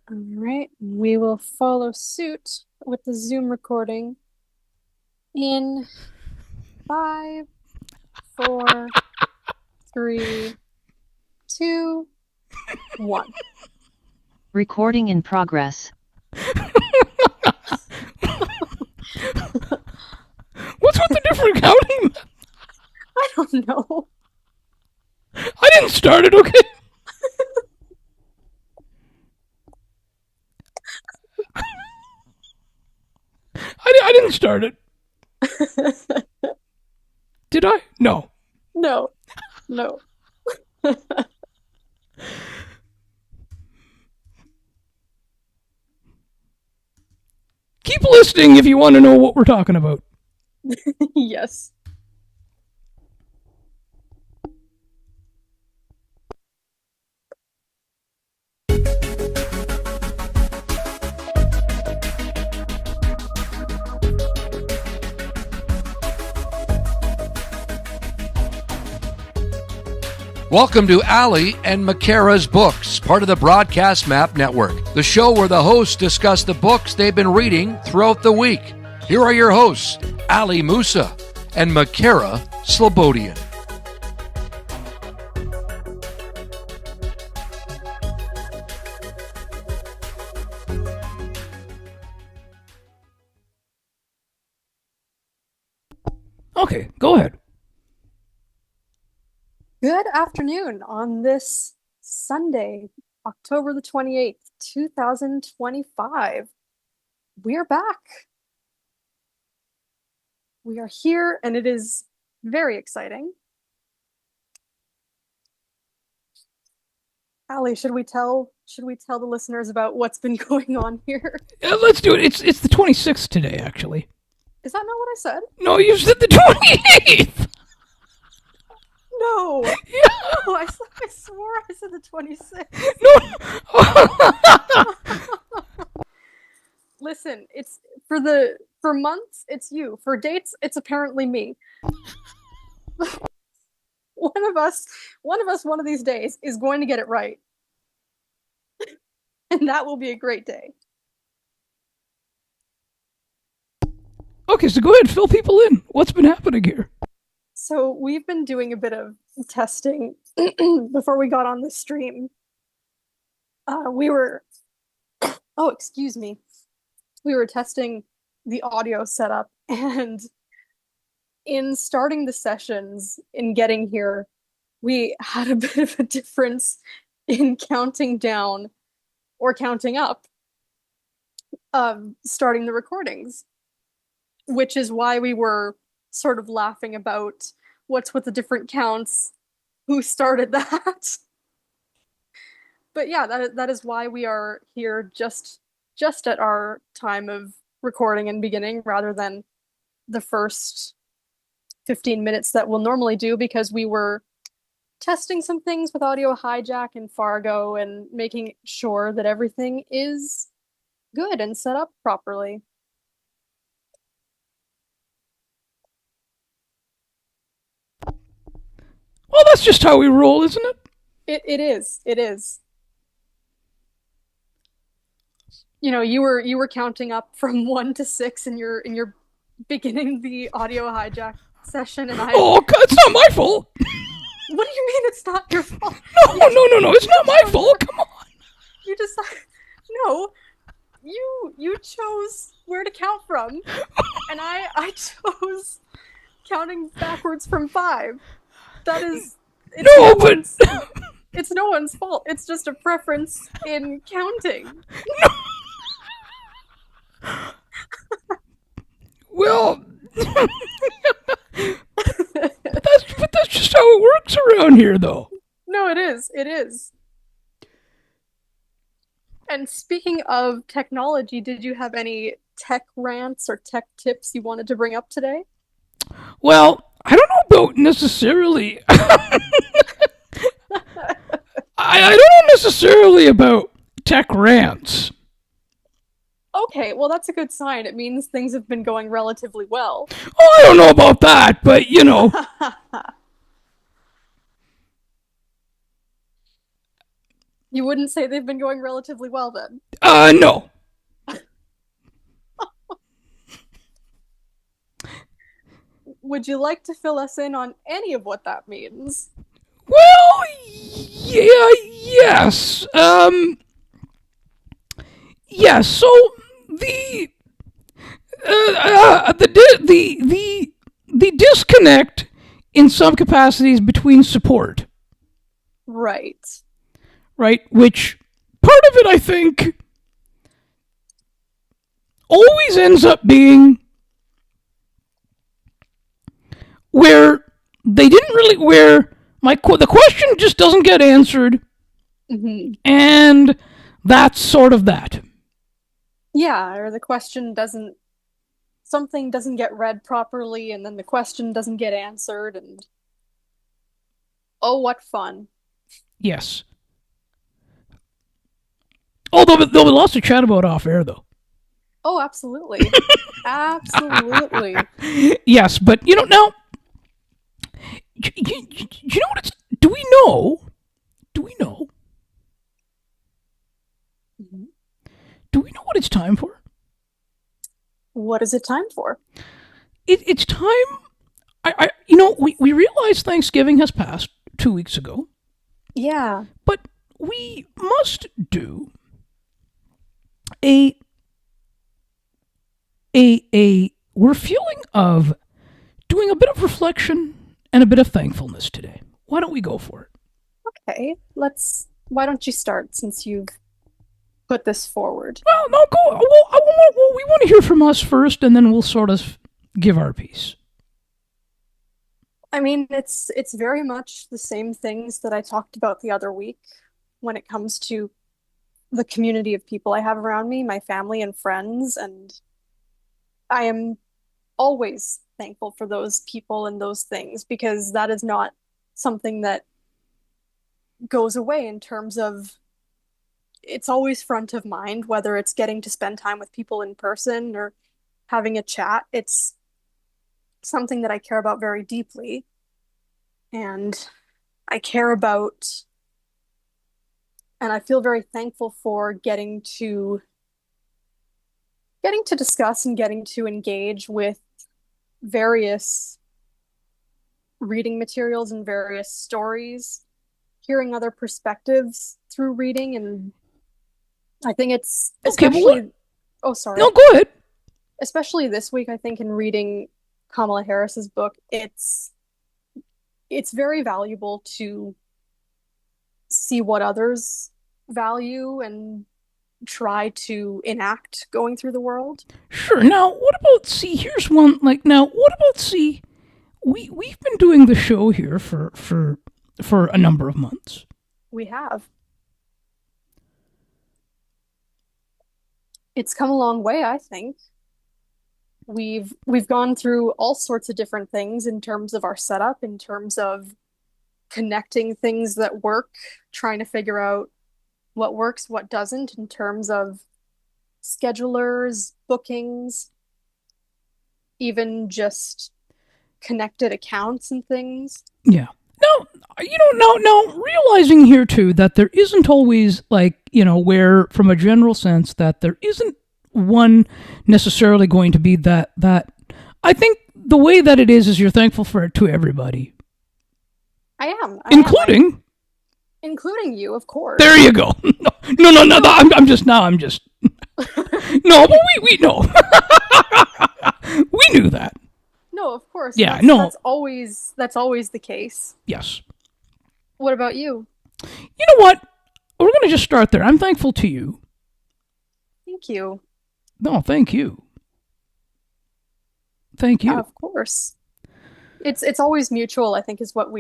All right, we will follow suit with the Zoom recording in 5, 4, 3, 2, 1. Recording in progress. What's with the different counting? I don't know. I didn't start it, okay? I didn't start it. Did I? No. No, no. Keep listening if you want to know what we're talking about. Yes. Welcome to Ali and Makara's Books, part of the Broadcast Map Network, the show where the hosts discuss the books they've been reading throughout the week. Here are your hosts, Ali Musa and Makara Slobodian. Okay, go ahead. Good afternoon on this Sunday, October the 28th, 2025. We're back. We are here and it is very exciting. Ali, should we tell the listeners about what's been going on here? Let's do it. It's the 26th today, actually. Is that not what I said? No, you said the 28th. No. Yeah. No, I swore I said the 26th. No. Listen, it's for months, it's you. For dates, it's apparently me. One of us one of these days is going to get it right. And that will be a great day. Okay, so go ahead, fill people in. What's been happening here? So we've been doing a bit of testing before we got on the stream. Oh, excuse me. We were testing the audio setup, and in starting the sessions, in getting here, we had a bit of a difference in counting down or counting up, starting the recordings, which is why we were sort of laughing about what's with the different counts, who started that. But yeah, that is why we are here just at our time of recording and beginning rather than the first 15 minutes that we'll normally do, because we were testing some things with Audio Hijack and Fargo and making sure that everything is good and set up properly. Well, that's just how we roll, isn't it? It is. It is. You know, you were counting up from 1 to 6 in your beginning the Audio Hijack session, and I. Oh, it's not my fault. What do you mean it's not your fault? No, it's not my fault. Come on. You just no. You chose where to count from, and I chose counting backwards from 5. That is it's no one's fault. It's just a preference in counting. Well, that's just how it works around here, though. No, it is. It is. And speaking of technology, did you have any tech rants or tech tips you wanted to bring up today? Well, I don't know about necessarily. I don't know necessarily about tech rants. Okay, well, that's a good sign. It means things have been going relatively well. Oh, I don't know about that, but you know. You wouldn't say they've been going relatively well then. No. Would you like to fill us in on any of what that means? Well, yeah, yes. Yes, so the the disconnect in some capacities between support, Right. right? Which part of it, I think, always ends up being where they didn't really, where the question just doesn't get answered, and that's sort of that. Yeah, or the question doesn't, something doesn't get read properly, and then the question doesn't get answered, and oh, what fun. Yes. Although there'll be lots to chat about off air, though. Oh, absolutely. Absolutely. Yes, but now, you know what it's? Do we know? Mhm. Do we know what it's time for? What is it time for? It's time. We realize Thanksgiving has passed 2 weeks ago, Yeah. but we must do a refueling of doing a bit of reflection and a bit of thankfulness today. Why don't we go for it? Okay, why don't you start since you've put this forward? Well, no, go. Well, we want to hear from us first, and then we'll sort of give our piece. I mean, it's very much the same things that I talked about the other week when it comes to the community of people I have around me, my family and friends, and I am always thankful for those people and those things because that is not something that goes away in terms of it's always front of mind, whether it's getting to spend time with people in person or having a chat. It's something that I care about very deeply. And I care about, and I feel very thankful for getting to discuss and getting to engage with various reading materials and various stories, hearing other perspectives through reading, and I think it's especially oh sorry. No, go ahead. Especially this week, I think in reading Kamala Harris's book, it's very valuable to see what others value and try to enact going through the world. Sure. Now, what about here's one what about we've been doing the show here for a number of months. We have. It's come a long way, I think. We've gone through all sorts of different things in terms of our setup, in terms of connecting things that work, trying to figure out what works, what doesn't, in terms of schedulers, bookings, even just connected accounts and things. Yeah. Now, realizing here too that there isn't always where from a general sense that there isn't one necessarily going to be that I think the way that it is you're thankful for it to everybody. I am. Including you, of course. There you go. No. I'm just. No, but we know. We knew that. No, of course. Yeah, that's always the case. Yes. What about you? You know what? We're going to just start there. I'm thankful to you. Thank you. No, thank you. Thank you. Of course. It's always mutual, I think, is what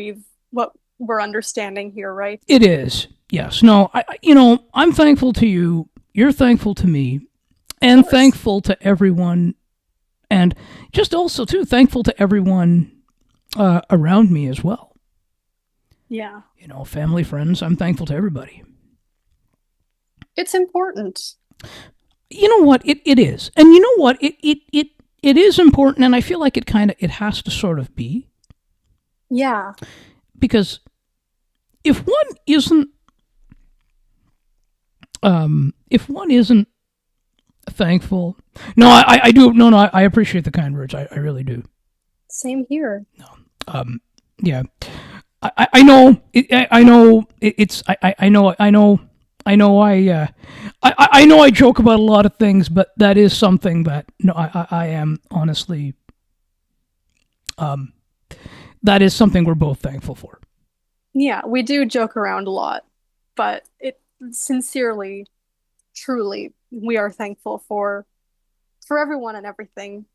we're understanding here, right? It is. Yes. No, I'm thankful to you. You're thankful to me. And thankful to everyone. And just also, too, thankful to everyone around me as well. Yeah. Family, friends, I'm thankful to everybody. It's important. You know what? It is. And you know what? It is important, and I feel like it has to sort of be. Yeah. Because if one isn't if one isn't thankful, no, I do. No, I appreciate the kind words. I really do. Same here. Yeah, I know. I know. I know. I joke about a lot of things, but that is something that I am honestly. That is something we're both thankful for. Yeah, we do joke around a lot, but it sincerely, truly, we are thankful for everyone and everything.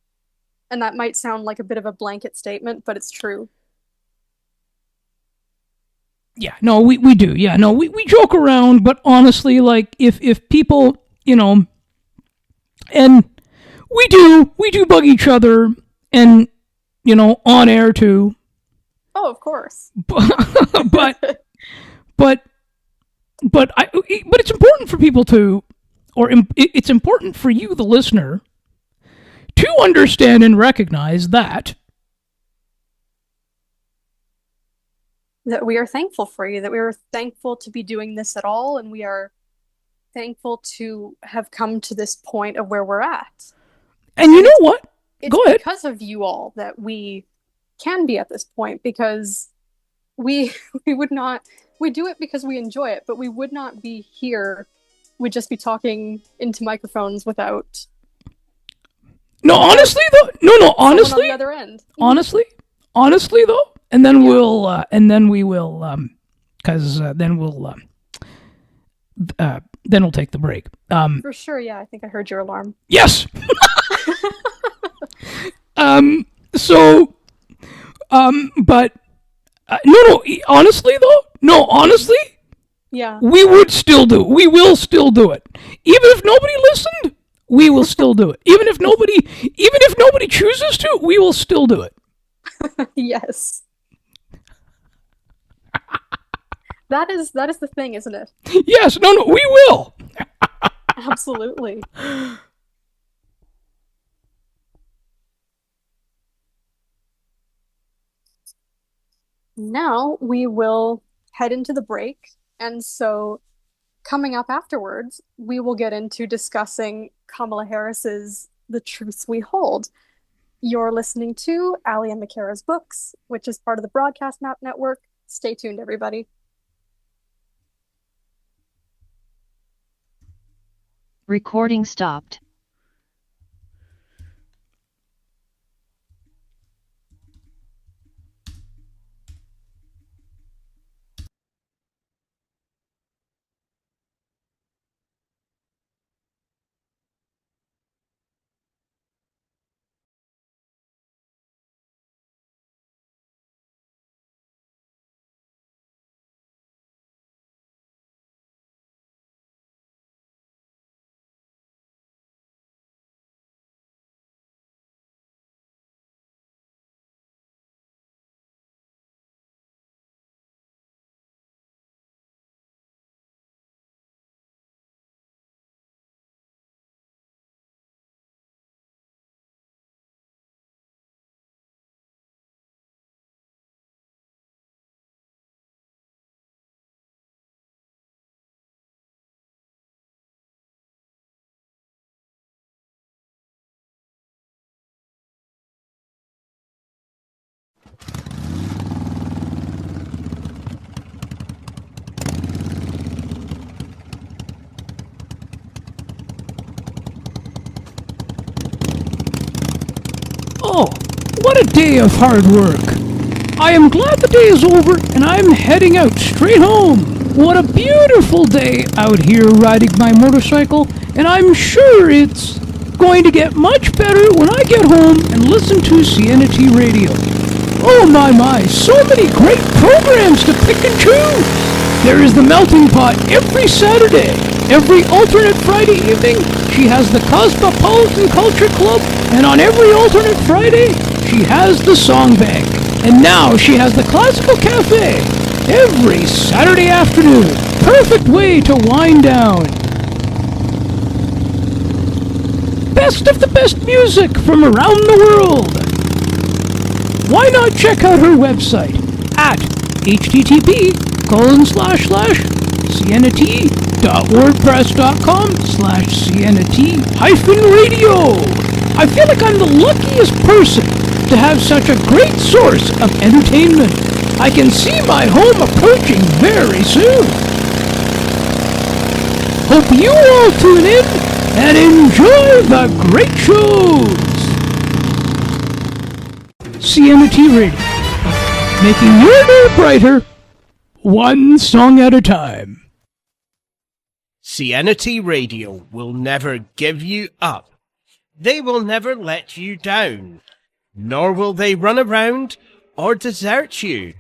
And that might sound like a bit of a blanket statement, but it's true. Yeah, no, we do. Yeah, no, we joke around, but honestly, like if people, and we do bug each other, and on air too. Oh, of course. but it's important for people to, it's important for you, the listener, to understand and recognize that we are thankful for you, that we are thankful to be doing this at all, and we are thankful to have come to this point of where we're at. And you know what? Go ahead. It's because of you all that we can be at this point, because we would not, we do it because we enjoy it, but we would not be here. We'd just be talking into microphones without. No, honestly though. No, honestly. On the other end. Honestly though, and then we will, because then we'll take the break. For sure, yeah. I think I heard your alarm. Yes. But honestly though, yeah, we would still do it. We will still do it, even if nobody listened. We will still do it, even if nobody chooses to. We will still do it. Yes. That is the thing, isn't it? Yes. No, we will. Absolutely. Now we will head into the break, and so coming up afterwards, we will get into discussing Kamala Harris's The Truths We Hold. You're listening to Ali and Makara's Books, which is part of the Broadcast Map Network. Stay tuned, everybody. Recording stopped. Oh, what a day of hard work. I am glad the day is over and I'm heading out straight home. What a beautiful day out here riding my motorcycle, and I'm sure it's going to get much better when I get home and listen to CNT Radio. Oh my, so many great programs to pick and choose. There is the Melting Pot every Saturday. Every alternate Friday evening, she has the Cosmopolitan Culture Club, and on every alternate Friday, she has the Song Bank. And now she has the Classical Cafe every Saturday afternoon. Perfect way to wind down. Best of the best music from around the world. Why not check out her website at http:// cnt.wordpress.com/cnt-radio. I feel like I'm the luckiest person to have such a great source of entertainment. I can see my home approaching very soon. Hope you all tune in and enjoy the great shows. CNT Radio, making your day brighter, one song at a time. CNT Radio will never give you up. They will never let you down. Nor will they run around or desert you.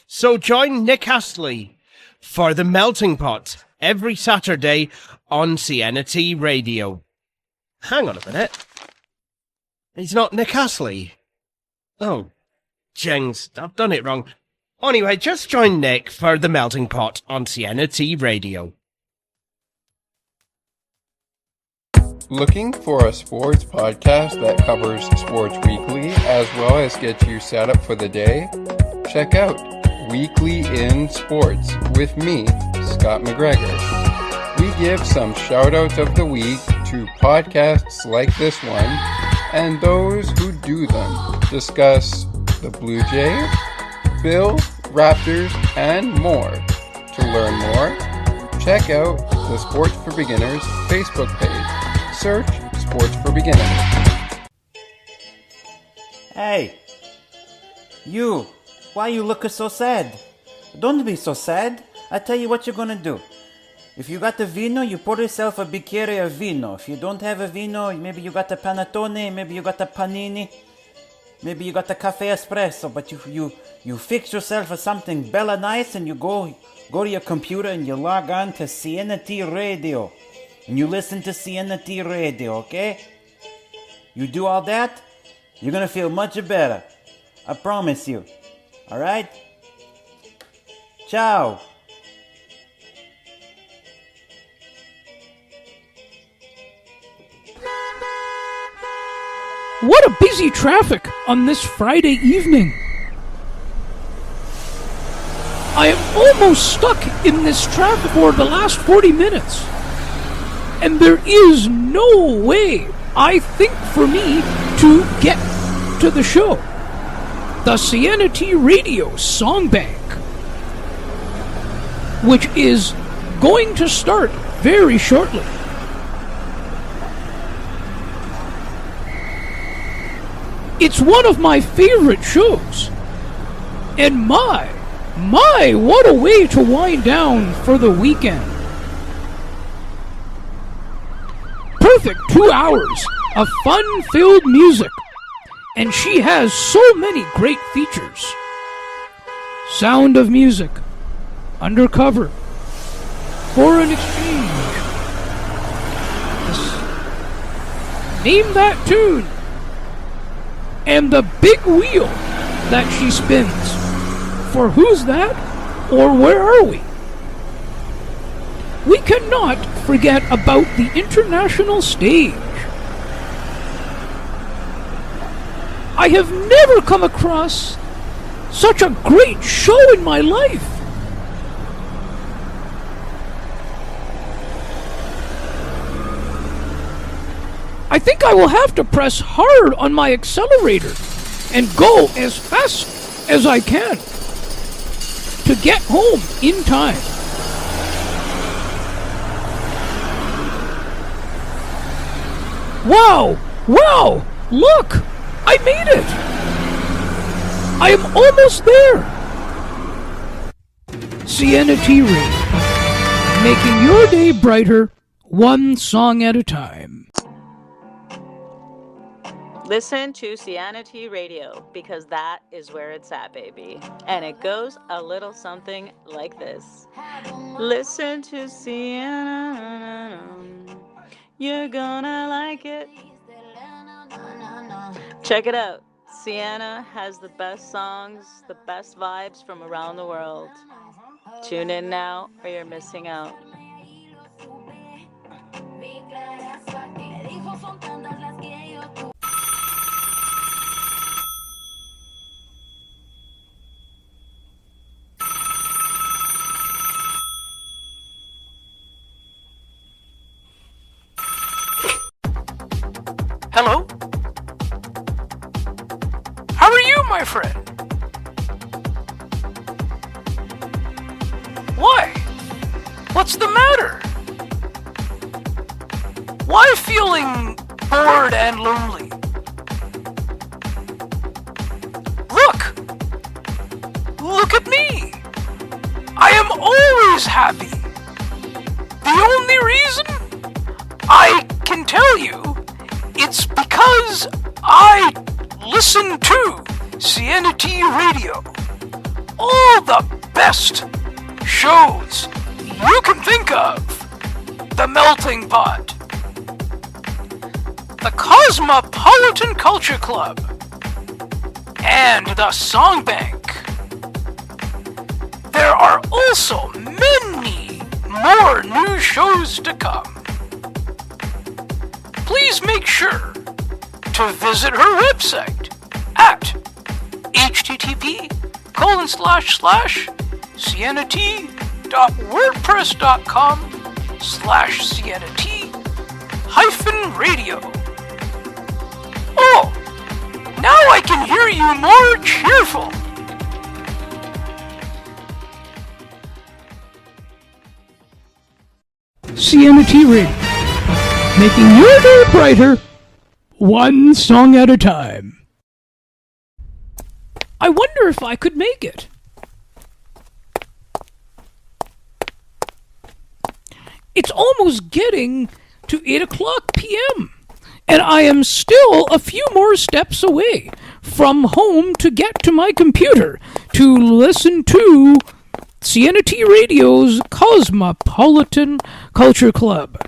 So join Nick Astley for The Melting Pot every Saturday on CNT Radio. Hang on a minute. He's not Nick Astley. Oh, jings, I've done it wrong. Anyway, just join Nick for The Melting Pot on CNT Radio. Looking for a sports podcast that covers sports weekly as well as gets you set up for the day? Check out Weekly in Sports with me, Scott McGregor. We give some shout-outs of the week to podcasts like this one and those who do them. Discuss the Blue Jays, Bills, Raptors, and more. To learn more, check out the Sports for Beginners Facebook page. Search Sports for Beginners. Hey, you, why you looking so sad? Don't be so sad. I tell you what you're gonna do. If you got the vino, you pour yourself a bicchiere of vino. If you don't have a vino, maybe you got the panettone, maybe you got the panini, maybe you got the cafe espresso, but you fix yourself for something bella nice and you go to your computer and you log on to CNT Radio. And you listen to CNT Radio, okay? You do all that, you're gonna feel much better. I promise you. Alright? Ciao. What a busy traffic on this Friday evening. I am almost stuck in this traffic for the last 40 minutes. And there is no way, I think, for me to get to the show. The CNT Radio Song Bank, which is going to start very shortly. It's one of my favorite shows. And my, what a way to wind down for the weekend. Perfect 2 hours of fun-filled music, and she has so many great features. Sound of Music, Undercover, Foreign Exchange, Name That Tune, and the big wheel that she spins for Who's That or Where Are We? We cannot forget about the international stage. I have never come across such a great show in my life. I think I will have to press hard on my accelerator and go as fast as I can to get home in time. Wow! Wow! Look! I made it! I am almost there! CNT Radio, making your day brighter, one song at a time. Listen to CNT Radio, because that is where it's at, baby. And it goes a little something like this. Listen to CNT. You're gonna like it. Check it out. Sienna has the best songs, the best vibes from around the world. Tune in now or you're missing out. Hello? How are you, my friend? Why? What's the matter? Why feeling bored and lonely? Look at me! I am always happy. The only reason I can tell you, it's because I listen to CNT Radio. All the best shows you can think of. The Melting Pot, the Cosmopolitan Culture Club, and the Song Bank. There are also many more new shows to come. Please make sure to visit her website at http://sienat.wordpress.com/sienat-radio. Oh, now I can hear you more cheerful. CNT Radio, making your day brighter, one song at a time. I wonder if I could make it. It's almost getting to 8 o'clock p.m., and I am still a few more steps away from home to get to my computer to listen to CNT Radio's Cosmopolitan Culture Club.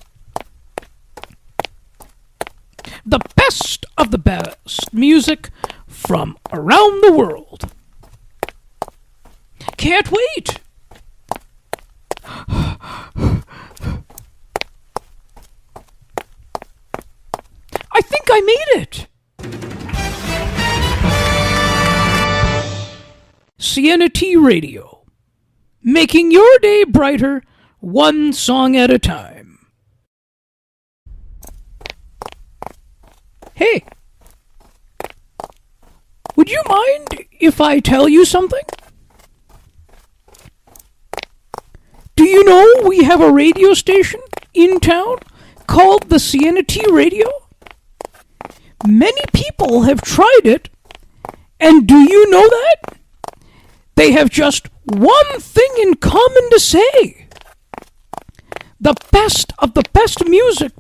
The best of the best music from around the world. Can't wait! I think I made it! CNT Radio, making your day brighter, one song at a time. Hey, would you mind if I tell you something? Do you know we have a radio station in town called the CNT Radio? Many people have tried it, and do you know that? They have just one thing in common to say. The best of the best music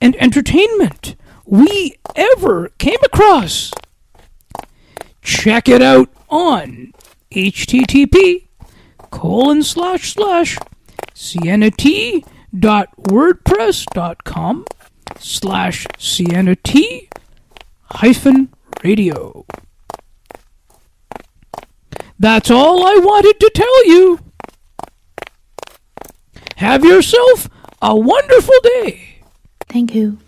and entertainment we ever came across. Check it out on http://cnt.wordpress.com/cnt-radio. That's all I wanted to tell you. Have yourself a wonderful day. Thank you.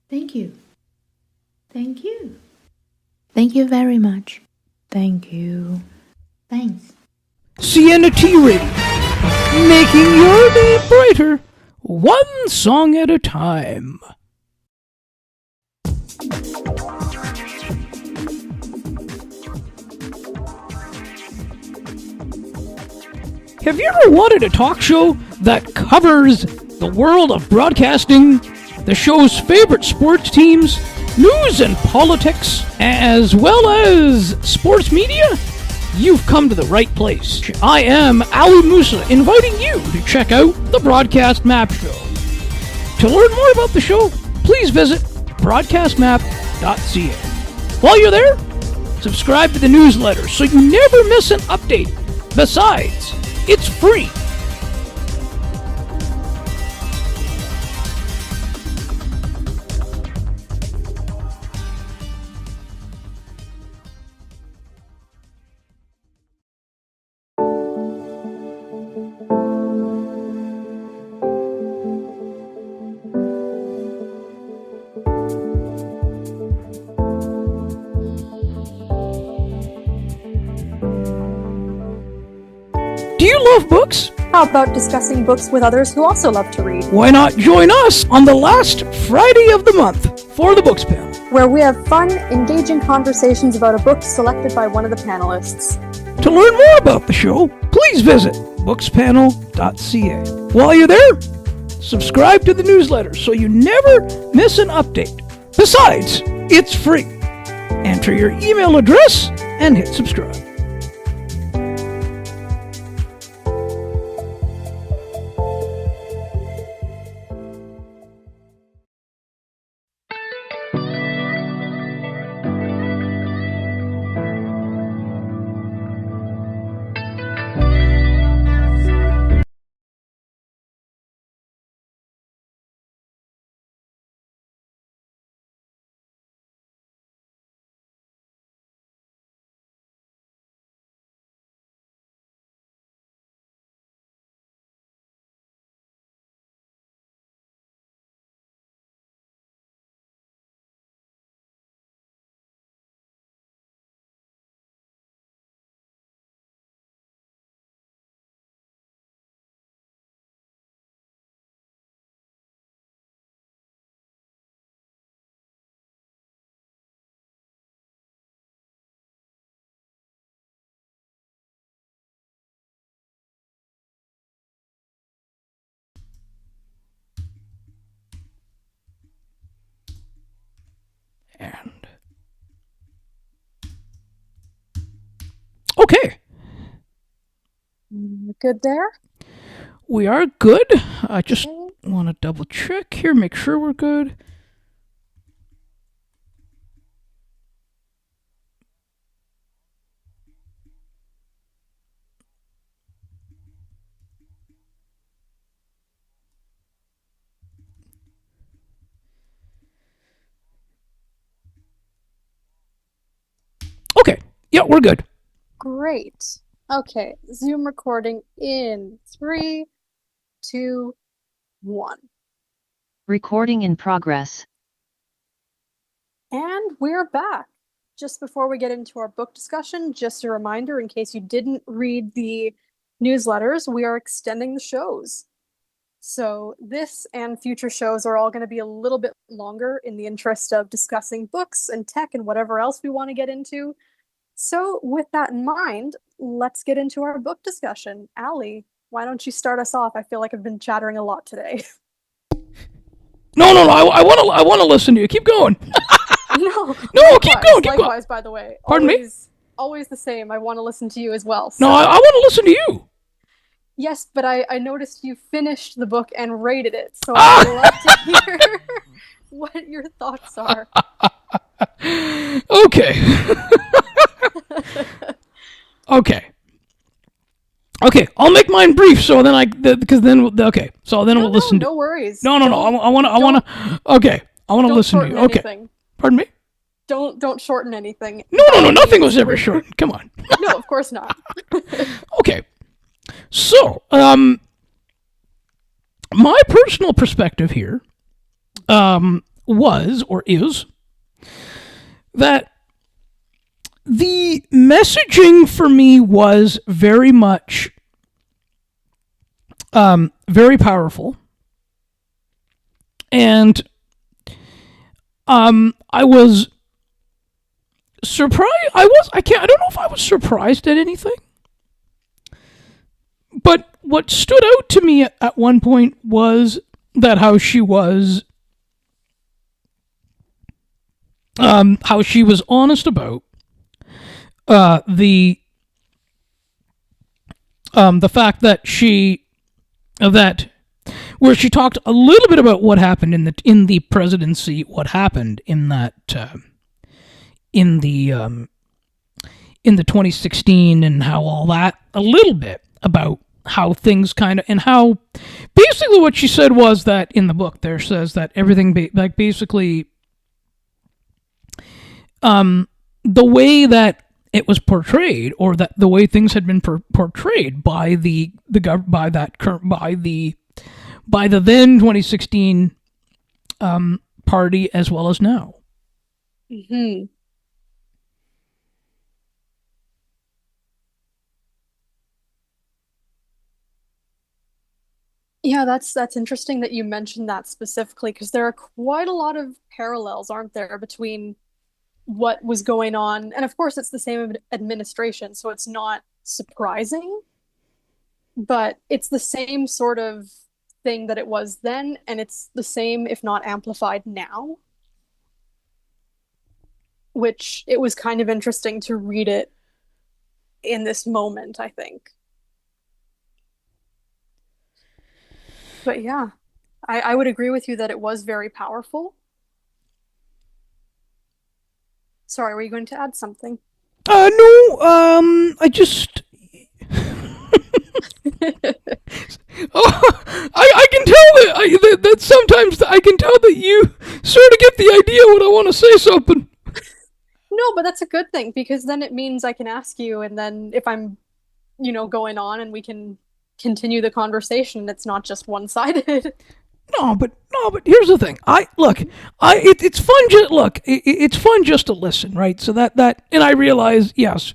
Thank you. Thank you. Thank you very much. Thank you. Thanks. CNT Radio, making your day brighter, one song at a time. Have you ever wanted a talk show that covers the world of broadcasting, the show's favorite sports teams, news and politics, as well as sports media? You've come to the right place. I am Ali Musa, inviting you to check out the Broadcast Map Show. To learn more about the show, please visit broadcastmap.ca. While you're there, subscribe to the newsletter so you never miss an update. Besides, it's free. Do you love books? How about discussing books with others who also love to read, Why not join us on the last Friday of the month for the Books Panel? where we have fun, engaging conversations about a book selected by one of the panelists. To learn more about the show, please visit bookspanel.ca. While you're there, subscribe to the newsletter so you never miss an update. Besides, it's free. Enter your email address and hit subscribe. And okay, Good there? we are good. I just want to double check here, make sure we're good. Okay, yeah, we're good. Great. Okay, Zoom recording in 3, 2, 1. Recording in progress. And we're back. Just before we get into our book discussion, just a reminder in case you didn't read the newsletters, we are extending the shows. So this and future shows are all going to be a little bit longer in the interest of discussing books and tech and whatever else we want to get into. So with that in mind, let's get into our book discussion. Allie, why don't you start us off? I feel like I've been chattering a lot today. No, I want to listen to you. Keep going. No, keep going. Likewise, by the way. Pardon me? Always the same. I want to listen to you as well. No, I want to listen to you. Yes, but I noticed you finished the book and rated it, so I'd love to hear what your thoughts are. Okay. Okay, I'll make mine brief. So then we'll listen. No worries. No. I want to. Okay, I want to listen to you. Okay. Anything. Pardon me. Don't shorten anything. No. Nothing was ever shortened. Come on. No, of course not. Okay. So, my personal perspective here was or is that the messaging for me was very much very powerful, and I was surprised. I don't know if I was surprised at anything. But what stood out to me at one point was that how she was honest about the fact that where she talked a little bit about what happened in the presidency, what happened in that in the 2016, and how all that, a little bit about how things kind of, and how basically what she said was that in the book there says that everything basically the way that it was portrayed, or that the way things had been portrayed by the then 2016 party as well as now. Mm-hmm. Yeah, that's interesting that you mentioned that specifically because there are quite a lot of parallels, aren't there, between what was going on, and of course it's the same administration, so it's not surprising, but it's the same sort of thing that it was then, and it's the same, if not amplified now, which it was kind of interesting to read it in this moment, I think. But yeah, I would agree with you that it was very powerful. Sorry, were you going to add something? No, I just. Oh, I can tell that sometimes I can tell that you sort of get the idea when I want to say something. No, but that's a good thing because then it means I can ask you, and then if I'm, going on and we can continue the conversation, it's not just one-sided. No, but here's the thing. It's fun. It's fun just to listen, right? So that, and I realize, yes.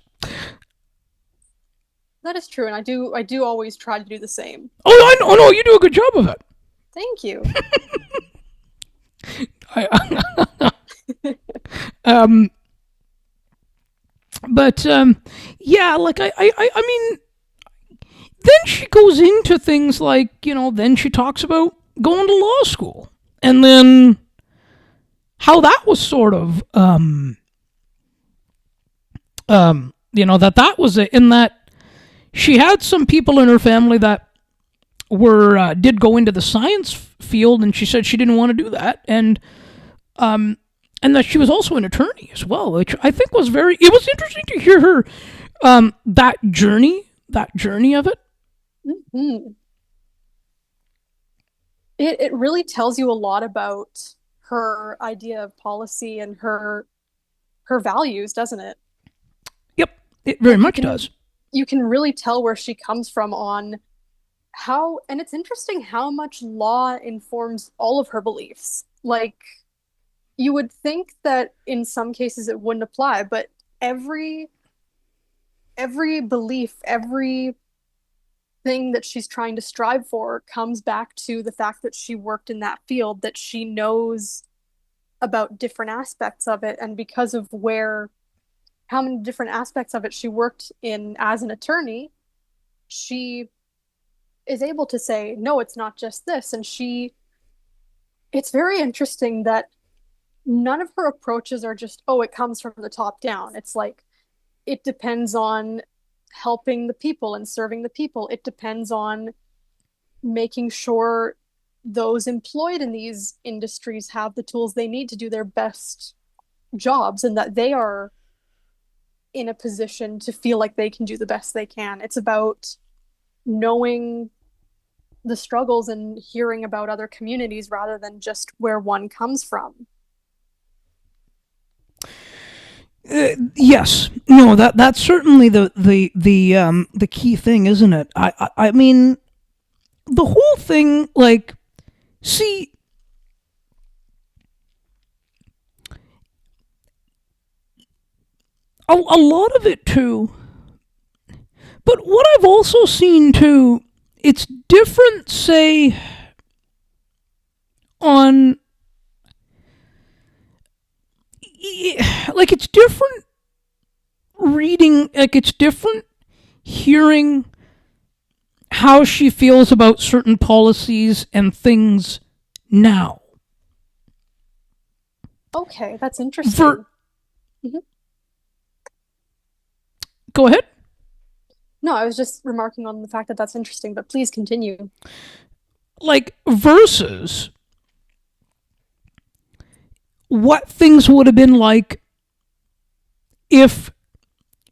That is true, and I do always try to do the same. Oh, I know. No, you do a good job of it. Thank you. Yeah, like I mean, then she goes into things like, then she talks about going to law school, and then how that was sort of, that was in that she had some people in her family that did go into the science field, and she said she didn't want to do that, and that she was also an attorney as well, which I think was it was interesting to hear her, that journey of it. Mm-hmm. It really tells you a lot about her idea of policy and her values, doesn't it? Yep, it very much does. You can really tell where she comes from on how, and it's interesting how much law informs all of her beliefs. Like, you would think that in some cases it wouldn't apply, but every belief, every thing that she's trying to strive for comes back to the fact that she worked in that field, that she knows about different aspects of it, and because of how many different aspects of it she worked in as an attorney, she is able to say, no, it's not just this. And it's very interesting that none of her approaches are just, oh, it comes from the top down. It's like, it depends on helping the people and serving the people. It depends on making sure those employed in these industries have the tools they need to do their best jobs, and that they are in a position to feel like they can do the best they can. It's about knowing the struggles and hearing about other communities rather than just where one comes from. Yes, no, that's certainly the key thing, isn't it? I mean, the whole thing, like, see, a lot of it too. But what I've also seen too, it's different, say, on, like, it's different reading, like, it's different hearing how she feels about certain policies and things now. Okay, that's interesting. Mm-hmm. Go ahead. No, I was just remarking on the fact that that's interesting, but please continue. Like, versus what things would have been like if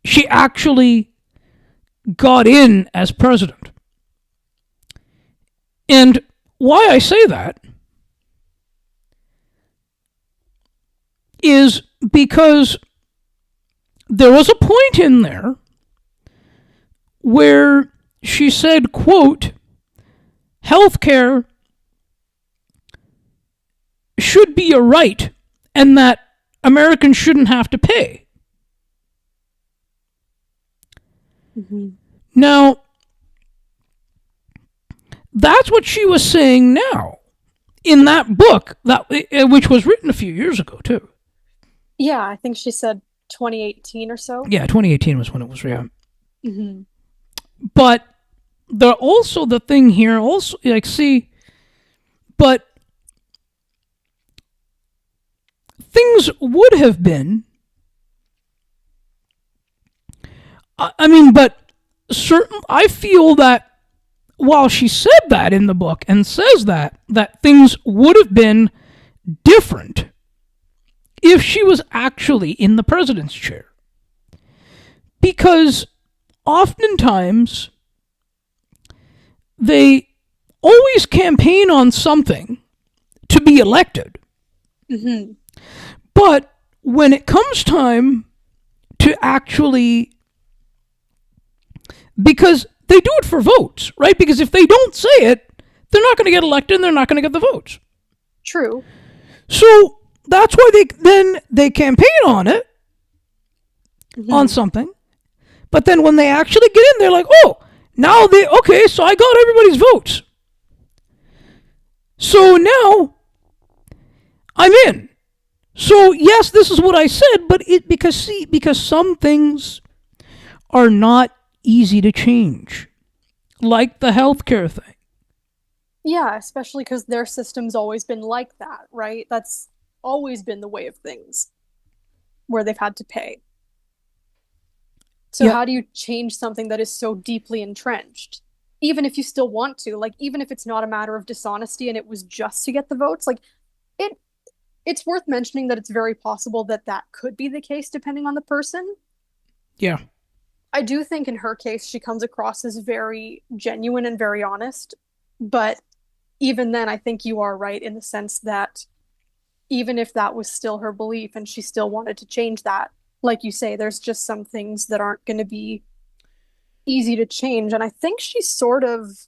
she actually got in as president. And why I say that is because there was a point in there where she said, quote, healthcare should be a right and that Americans shouldn't have to pay. Mm-hmm. Now, that's what she was saying now in that book, which was written a few years ago, too. Yeah, I think she said 2018 or so. Yeah, 2018 was when it was written. Mm-hmm. But the thing here also, like, see, but things would have been, but I feel that while she said that in the book and says that things would have been different if she was actually in the president's chair. Because oftentimes they always campaign on something to be elected. Mm-hmm. But when it comes time to actually, because they do it for votes, right? Because if they don't say it, they're not going to get elected and they're not going to get the votes. True. So that's why they campaign on it, on something. But then when they actually get in, they're like, oh, now so I got everybody's votes. So now I'm in. So yes, this is what I said, but because some things are not easy to change, like the healthcare thing. Yeah, especially because their system's always been like that, right? That's always been the way of things, where they've had to pay. So Yeah. how do you change something that is so deeply entrenched? Even if you still want to, like, even if it's not a matter of dishonesty and it was just to get the votes, like, it's worth mentioning that it's very possible that could be the case depending on the person. Yeah. I do think in her case, she comes across as very genuine and very honest. But even then, I think you are right in the sense that even if that was still her belief and she still wanted to change that, like you say, there's just some things that aren't going to be easy to change. And I think she sort of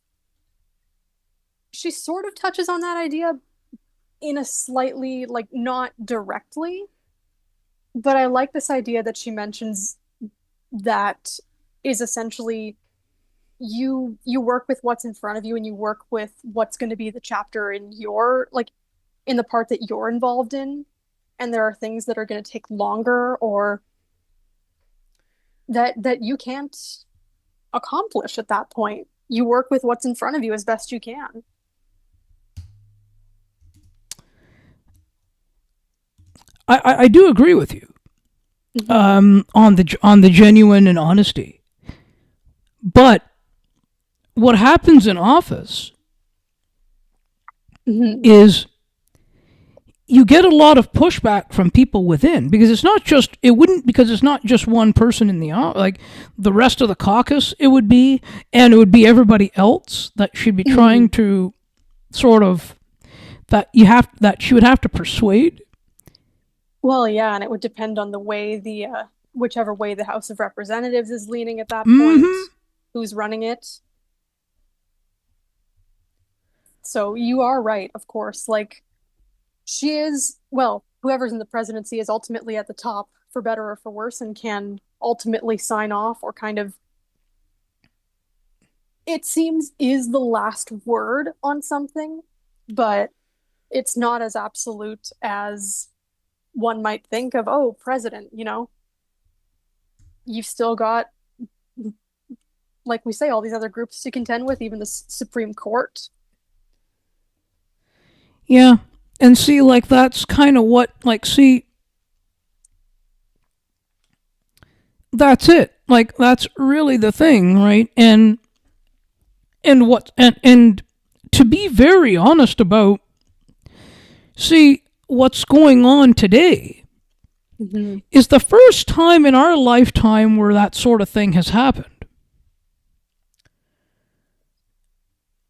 touches on that idea in a slightly, like, not directly, but I like this idea that she mentions that is essentially you work with what's in front of you and you work with what's going to be the chapter in your, like, in the part that you're involved in, and there are things that are going to take longer or that you can't accomplish at that point. You work with what's in front of you as best you can. I do agree with you on the genuine and honesty. But what happens in office is you get a lot of pushback from people within, because it's not just one person in the like the rest of the caucus. It would be everybody else that should be trying to sort of that she would have to persuade. Well, yeah, and it would depend on the way whichever way the House of Representatives is leaning at that point, who's running it. So you are right, of course. Like, she is, well, whoever's in the presidency is ultimately at the top, for better or for worse, and can ultimately sign off or kind of, it seems, is the last word on something, but it's not as absolute as one might think of, oh, president, you've still got, like we say, all these other groups to contend with, even the Supreme Court. Yeah. And see, like, that's kind of what, like, see, that's it. Like, that's really the thing, right? And to be very honest about, see, what's going on today is the first time in our lifetime where that sort of thing has happened.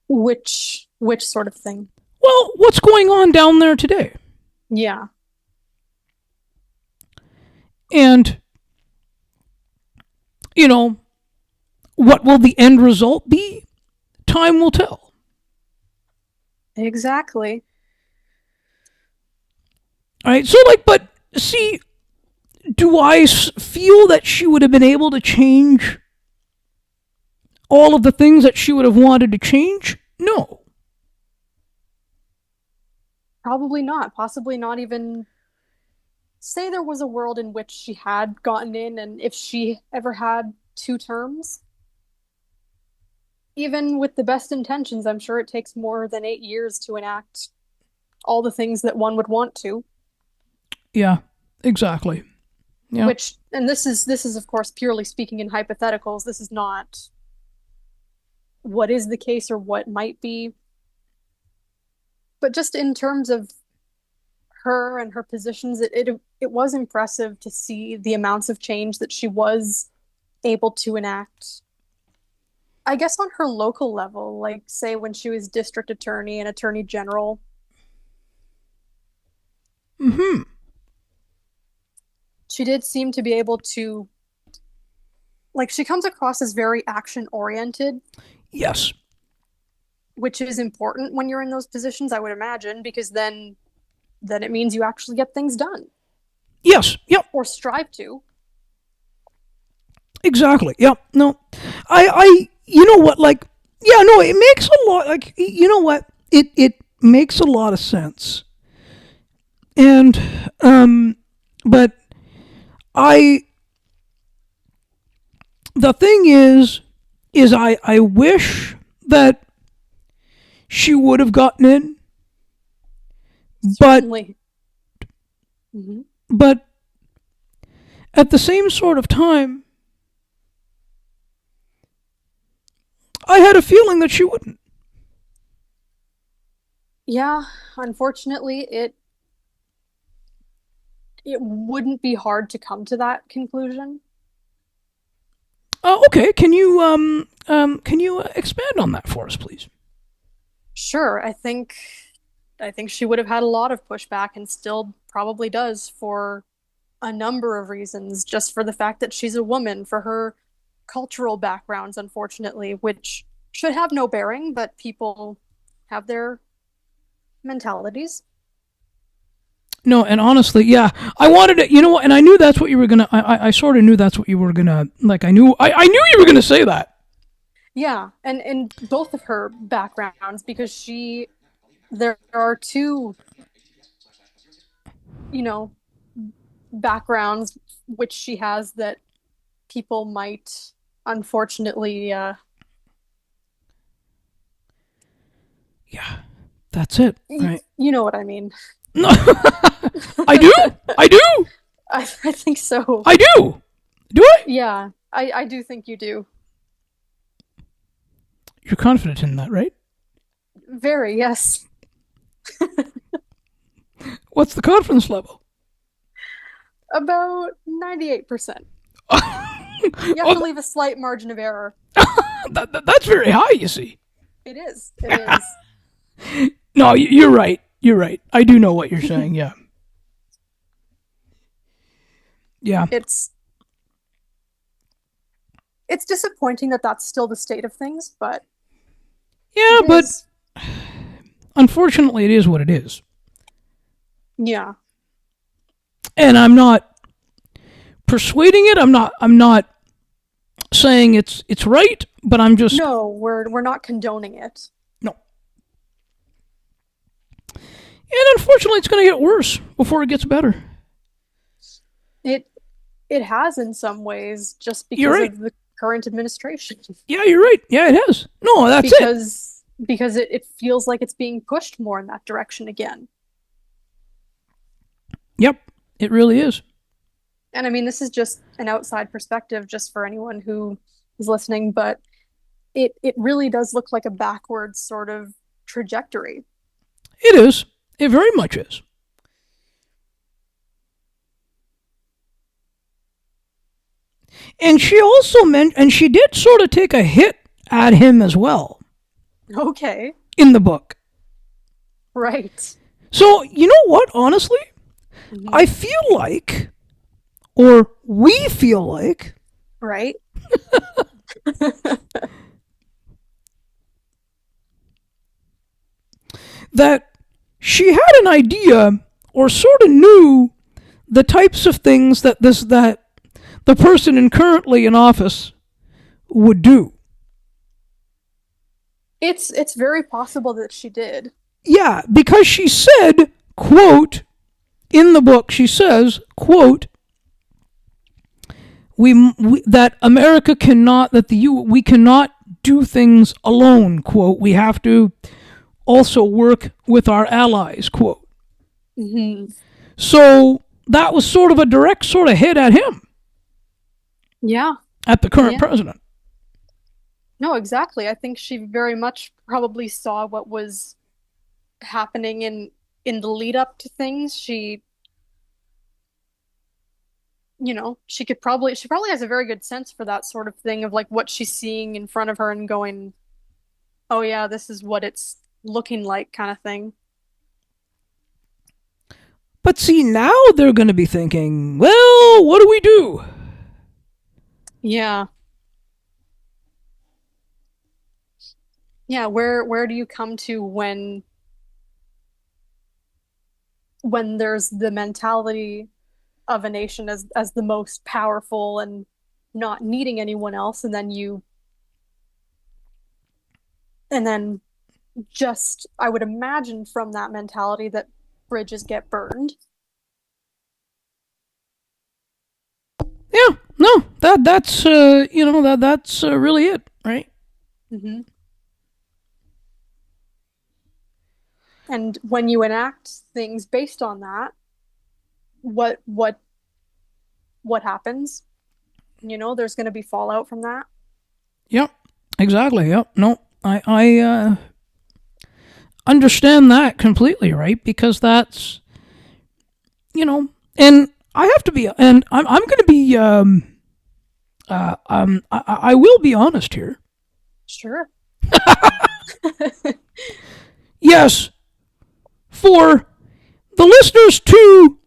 Which sort of thing? Well, what's going on down there today? Yeah. And, what will the end result be? Time will tell. Exactly. All right, so, like, but see, do I feel that she would have been able to change all of the things that she would have wanted to change? No. Probably not. Possibly not even. Say there was a world in which she had gotten in, and if she ever had 2 terms, even with the best intentions, I'm sure it takes more than 8 years to enact all the things that one would want to. Yeah, exactly. Yeah. Which, and this is of course purely speaking in hypotheticals. This is not what is the case or what might be. But just in terms of her and her positions, it was impressive to see the amounts of change that she was able to enact. I guess on her local level, like say when she was district attorney and attorney general. Mm-hmm. She did seem to be able to, like, she comes across as very action oriented. Yes. Which is important when you're in those positions, I would imagine, because then it means you actually get things done. Yes. Yep. Or strive to. Exactly. Yep. No. I you know what, like, yeah, no, it makes a lot, like, you know what? It makes a lot of sense. And but the thing is I wish that she would have gotten in, but Mm-hmm. but at the same sort of time, I had a feeling that she wouldn't. Yeah, unfortunately, it wouldn't be hard to come to that conclusion. Okay, can you expand on that for us, please? Sure, I think she would have had a lot of pushback and still probably does for a number of reasons, just for the fact that she's a woman, for her cultural backgrounds, unfortunately, which should have no bearing, but people have their mentalities. No, and honestly, yeah, I wanted to, you know what, and I knew that's what you were gonna, I sort of knew that's what you were gonna, like, I knew you were gonna say that. Yeah, and in both of her backgrounds, because there are two, backgrounds which she has that people might unfortunately Yeah, that's it, right? You know what I mean. No, I do. I think so. I do. Do I? Yeah, I do think you do. You're confident in that, right? Very, yes. What's the confidence level? About 98%. You have to leave a slight margin of error. That's very high, you see. It is. It is. No, you're right. You're right. I do know what you're saying, yeah. Yeah. It's disappointing that that's still the state of things, but... Yeah, but unfortunately it is what it is. Yeah. And I'm not persuading it. I'm not saying it's right, but I'm just... No, we're not condoning it. No. And unfortunately it's going to get worse before it gets better. It has in some ways, just because You're right. of the current administration. Yeah, you're right. Yeah, it has. No, that's because it feels like it's being pushed more in that direction again. Yep, it really is. And I mean, this is just an outside perspective, just for anyone who is listening, but it really does look like a backwards sort of trajectory. It is. It very much is. And she also and she did sort of take a hit at him as well. Okay. In the book. Right. So, you know what, honestly? Mm-hmm. I feel like, or we feel like... Right. that she had an idea, or sort of knew the types of things that the person currently in office would do. It's very possible that she did. Yeah, because she said, quote, in the book, she says, quote, we that America cannot, that we cannot do things alone, quote. We have to also work with our allies, quote. Mm-hmm. So that was sort of a direct sort of hit at him, Yeah. at the current president. No, exactly. I think she very much probably saw what was happening in the lead up to things. She, she probably has a very good sense for that sort of thing of like what she's seeing in front of her and going, "Oh yeah, this is what it's looking like," kind of thing. But see, now they're going to be thinking, well, what do we do? Yeah. Yeah, where do you come to when there's the mentality of a nation as the most powerful and not needing anyone else, and then just I would imagine from that mentality that bridges get burned. Yeah, no, that's that's really it, right? Mm-hmm. And when you enact things based on that, what happens? There's going to be fallout from that. Yep, exactly. Yep. No, I understand that completely, right? Because that's, and I have to be, and I'm going to be, I will be honest here. Sure. Yes, for the listeners to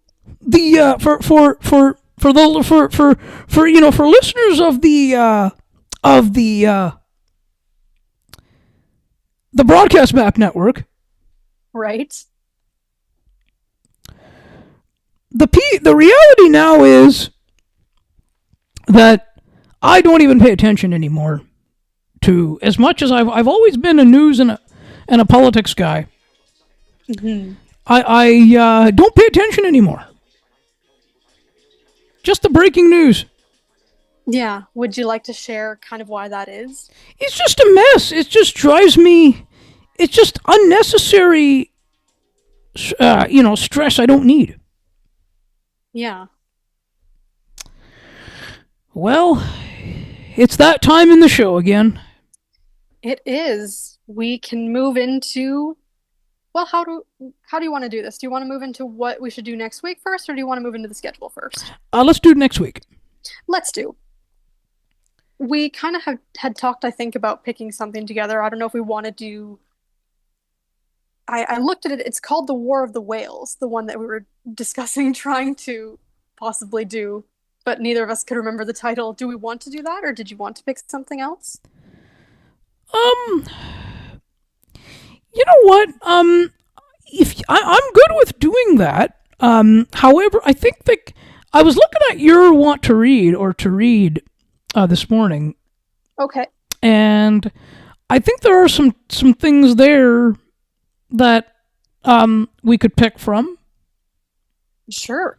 the for listeners of the Broadcast Map Network, right? The reality now is that I don't even pay attention anymore to, as much as I've always been a news and a politics guy. Mm-hmm. I don't pay attention anymore. Just the breaking news. Yeah. Would you like to share kind of why that is? It's just a mess. It just drives me. It's just unnecessary, stress I don't need. Yeah. Well, it's that time in the show again. It is. We can move into, well, how do you want to do this? Do you want to move into what we should do next week first, or do you want to move into the schedule first? Let's do it next week. Let's do. We kind of had talked, I think, about picking something together. I don't know if we want to do. I looked at it. It's called The War of the Whales, the one that we were discussing trying to possibly do, but neither of us could remember the title. Do we want to do that, or did you want to pick something else? You know what? If I'm good with doing that. However, I think that I was looking at your want to read this morning. Okay. And I think there are some things there that we could pick from. Sure.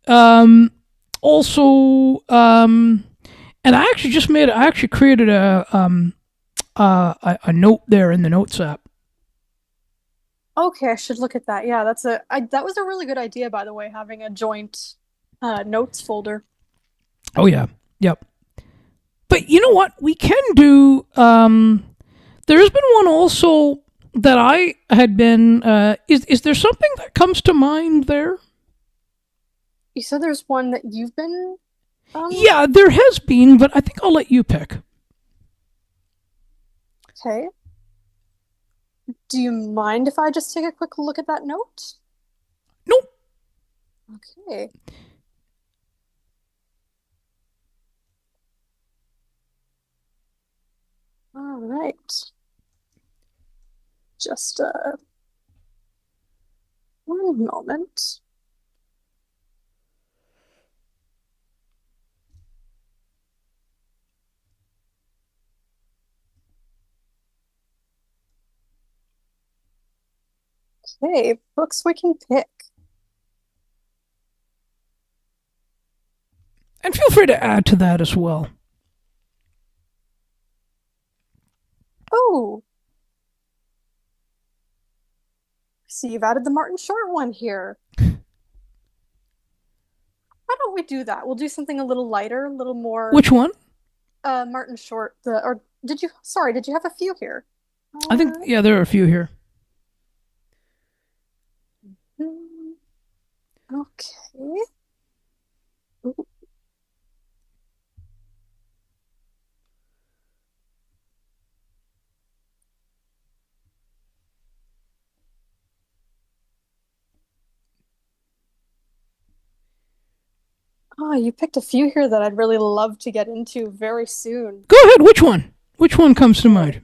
Also, and I actually created a note there in the notes app. Okay, I should look at that. Yeah, that was a really good idea, by the way, having a joint notes folder. Oh yeah, yep. But you know what? We can do. There's been one also that I had been. Is there something that comes to mind there? You said there's one that you've been. Yeah, there has been, but I think I'll let you pick. Okay. Do you mind if I just take a quick look at that note? Nope. Okay. All right. Just one moment. Okay, books we can pick. And feel free to add to that as well. Oh, see, you've added the Martin Short one here. Why don't we do that? We'll do something a little lighter, a little more. Which one? Martin Short. Did you? Sorry, did you have a few here? I think, yeah, there are a few here. Okay. Ooh. Oh, you picked a few here that I'd really love to get into very soon. Go ahead. Which one? Which one comes to mind?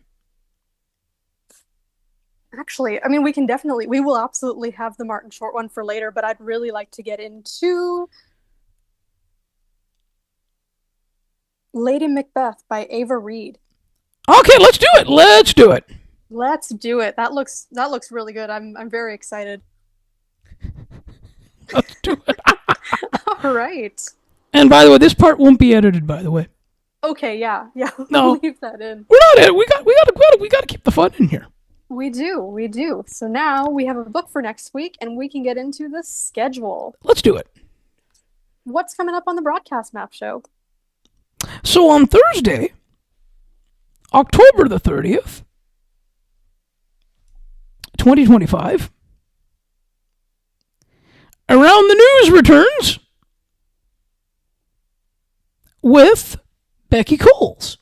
Actually, I mean, we will absolutely have the Martin Short one for later, but I'd really like to get into Lady Macbeth by Ava Reid. Okay, let's do it. Let's do it. Let's do it. That looks really good. I'm very excited. Let's do it. All right. And by the way, this part won't be edited, by the way. Okay, yeah. No. Leave that in. We're not editing. We got to keep the fun in here. We do. So now we have a book for next week, and we can get into the schedule. Let's do it. What's coming up on the Broadcast Map show? So on Thursday, October the 30th, 2025, Around the News returns with Becky Coles.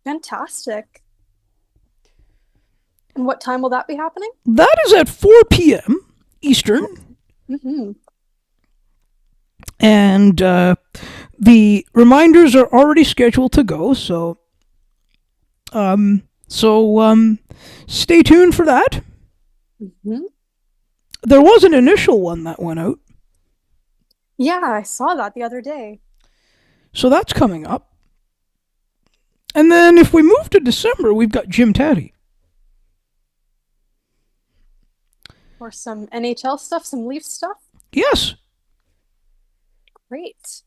Fantastic. And what time will that be happening? That is at 4 p.m. Eastern. Mm-hmm. And the reminders are already scheduled to go, so stay tuned for that. Mm-hmm. There was an initial one that went out. Yeah, I saw that the other day. So that's coming up. And then if we move to December, we've got Jim Taddy. Or some NHL stuff, some Leaf stuff. Yes. Great.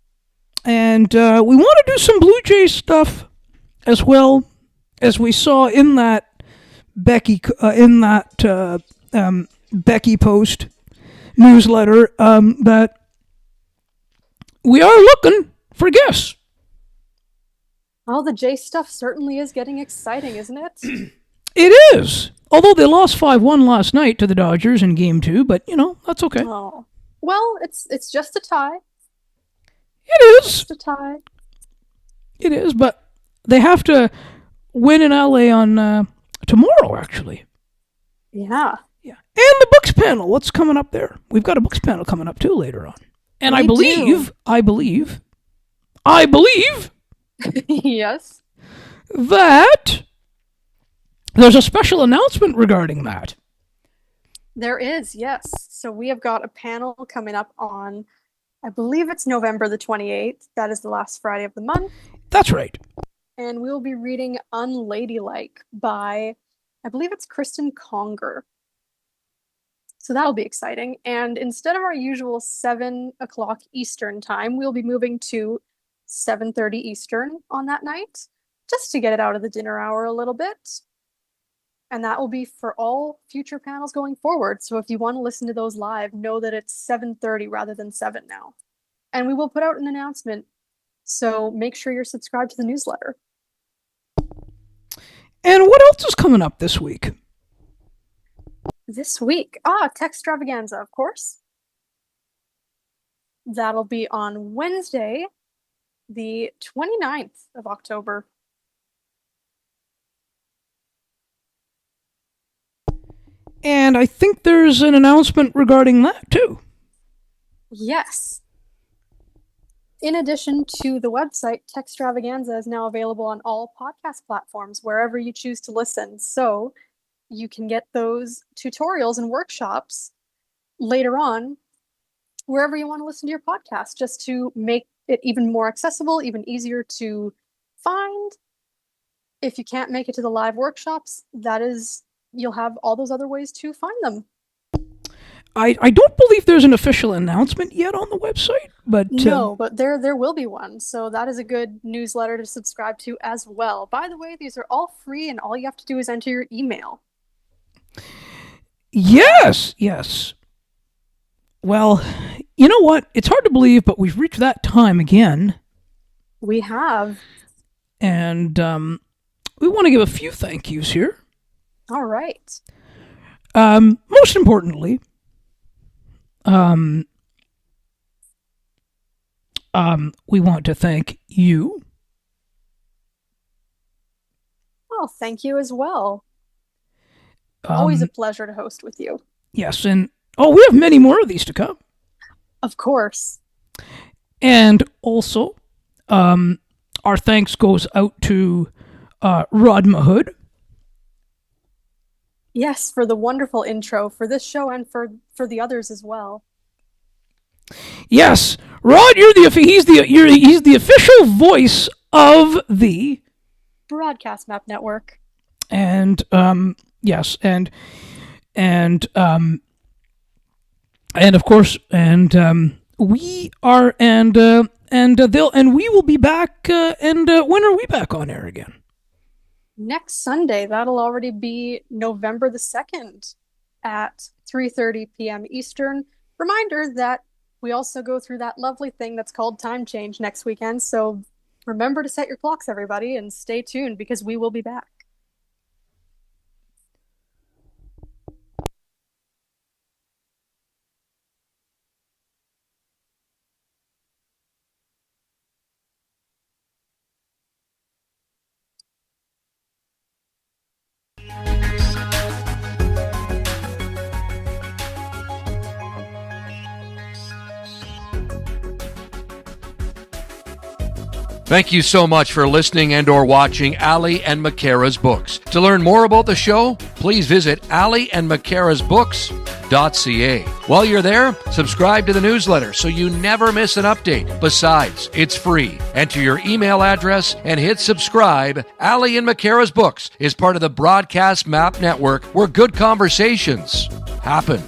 And we want to do some Blue Jays stuff as well, as we saw in that Becky Becky Post newsletter, that we are looking for guests. Well, the Jay stuff certainly is getting exciting, isn't it? It is. Although they lost 5-1 last night to the Dodgers in Game 2, but, that's okay. Oh. Well, it's just a tie. It is. Just a tie. It is, but they have to win in LA on tomorrow, actually. Yeah. Yeah. And the books panel. What's coming up there? We've got a books panel coming up, too, later on. And I believe Yes. that there's a special announcement regarding that. There is, yes. So we have got a panel coming up on, I believe it's November the 28th. That is the last Friday of the month. That's right. And we will be reading Unladylike by, I believe it's Kristen Conger. So that'll be exciting. And instead of our usual 7 o'clock Eastern time, we'll be moving to 7:30 Eastern on that night, just to get it out of the dinner hour a little bit. And that will be for all future panels going forward. So if you want to listen to those live, know that it's 7:30 rather than 7 now. And we will put out an announcement. So make sure you're subscribed to the newsletter. And what else is coming up this week? This week, Textravaganza, of course. That'll be on Wednesday, the 29th of October. And I think there's an announcement regarding that, too. Yes. In addition to the website, Textravaganza is now available on all podcast platforms, wherever you choose to listen. So you can get those tutorials and workshops later on, wherever you want to listen to your podcast, just to make it even more accessible, even easier to find. if you can't make it to the live workshops, you'll have all those other ways to find them. I don't believe there's an official announcement yet on the website, but No, but there will be one. So that is a good newsletter to subscribe to as well. By the way, these are all free, and all you have to do is enter your email. Yes. Well, you know what? It's hard to believe, but we've reached that time again. We have. And we want to give a few thank yous here. All right. Most importantly, we want to thank you. Well, thank you as well. Always a pleasure to host with you. Yes, and we have many more of these to come. Of course. And also, our thanks goes out to Rod Mahood. Yes, for the wonderful intro for this show and for the others as well. Yes, Rod, he's the official voice of the Broadcast Map Network. And yes, and of course, we are, and we will be back. When are we back on air again? Next Sunday. That'll already be November the 2nd at 3:30 p.m. Eastern. Reminder that we also go through that lovely thing that's called time change next weekend. So remember to set your clocks, everybody, and stay tuned because we will be back. Thank you so much for listening and or watching Ali and Makara's books. To learn more about the show, please visit aliandmakarasbooks.ca. While you're there, subscribe to the newsletter so you never miss an update. Besides, it's free. Enter your email address and hit subscribe. Ali and Makara's Books is part of the Broadcast Map Network, where good conversations happen.